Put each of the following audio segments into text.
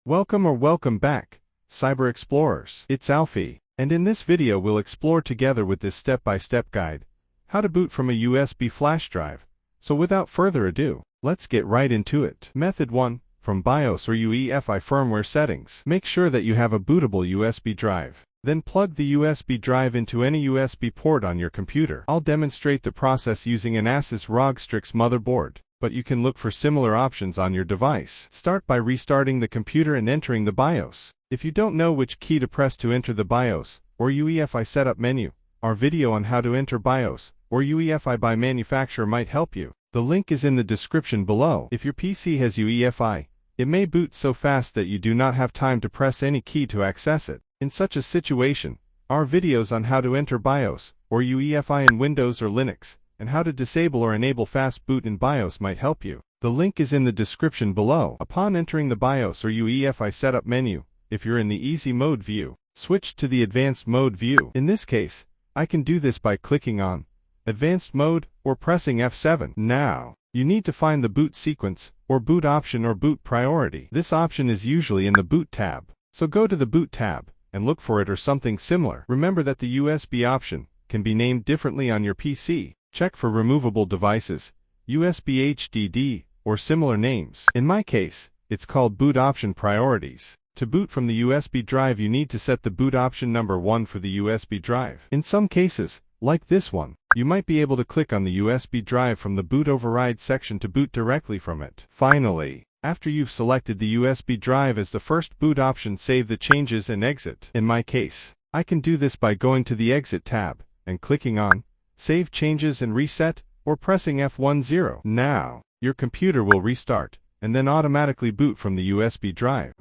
Welcome back, Cyber Explorers. It's Alfie, and in this video we'll explore together with this step-by-step guide, how to boot from a USB flash drive. So without further ado, let's get right into it. Method 1. From BIOS or UEFI firmware settings. Make sure that you have a bootable USB drive. Then plug the USB drive into any USB port on your computer. I'll demonstrate the process using an Asus ROG Strix motherboard, but you can look for similar options on your device. Start by restarting the computer and entering the BIOS. If you don't know which key to press to enter the BIOS or UEFI setup menu, our video on how to enter BIOS or UEFI by manufacturer might help you. The link is in the description below. If your PC has UEFI, it may boot so fast that you do not have time to press any key to access it. In such a situation, our videos on how to enter BIOS or UEFI in Windows or Linux, and how to disable or enable fast boot in BIOS might help you. The link is in the description below. Upon entering the BIOS or UEFI setup menu, if you're in the easy mode view, switch to the advanced mode view. In this case, I can do this by clicking on advanced mode or pressing F7. Now, you need to find the boot sequence or boot option or boot priority. This option is usually in the boot tab. So go to the boot tab and look for it or something similar. Remember that the USB option can be named differently on your PC. Check for removable devices, USB HDD, or similar names. In my case, it's called boot option priorities. To boot from the USB drive, you need to set the boot option number 1 for the USB drive. In some cases, like this one, you might be able to click on the USB drive from the boot override section to boot directly from it. Finally, after you've selected the USB drive as the first boot option, save the changes and exit. In my case, I can do this by going to the Exit tab and clicking on Save Changes and Reset, or pressing F10. Now, your computer will restart, and then automatically boot from the USB drive.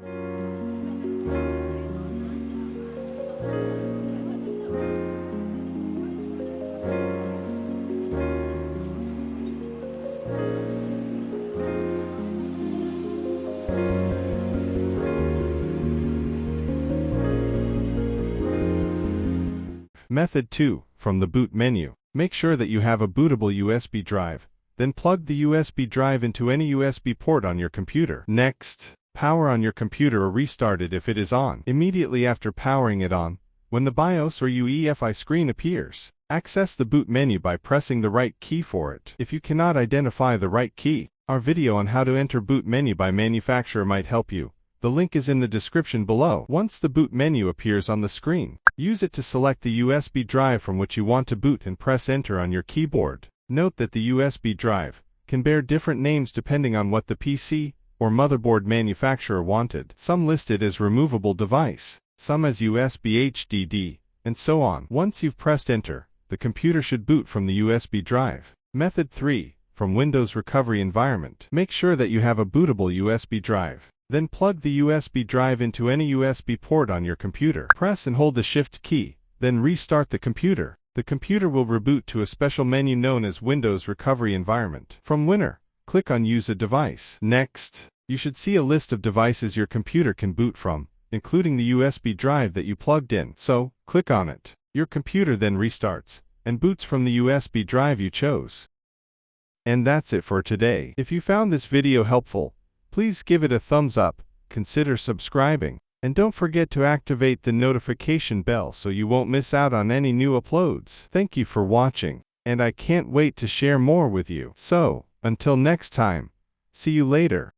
Method 2. From the boot menu. Make sure that you have a bootable USB drive, then plug the USB drive into any USB port on your computer. Next, power on your computer or restart it if it is on. Immediately after powering it on, when the BIOS or UEFI screen appears, access the boot menu by pressing the right key for it. If you cannot identify the right key, our video on how to enter boot menu by manufacturer might help you. The link is in the description below. Once the boot menu appears on the screen, use it to select the USB drive from which you want to boot and press enter on your keyboard. Note that the USB drive can bear different names depending on what the PC or motherboard manufacturer wanted. Some listed as removable device, some as USB HDD, and so on. Once you've pressed enter, the computer should boot from the USB drive. Method 3. From Windows Recovery Environment. Make sure that you have a bootable USB drive. Then plug the USB drive into any USB port on your computer. Press and hold the Shift key, then restart the computer. The computer will reboot to a special menu known as Windows Recovery Environment. From Winner, click on Use a Device. Next, you should see a list of devices your computer can boot from, including the USB drive that you plugged in. So, click on it. Your computer then restarts and boots from the USB drive you chose. And that's it for today. If you found this video helpful, please give it a thumbs up, consider subscribing, and don't forget to activate the notification bell so you won't miss out on any new uploads. Thank you for watching, and I can't wait to share more with you. So, until next time, see you later.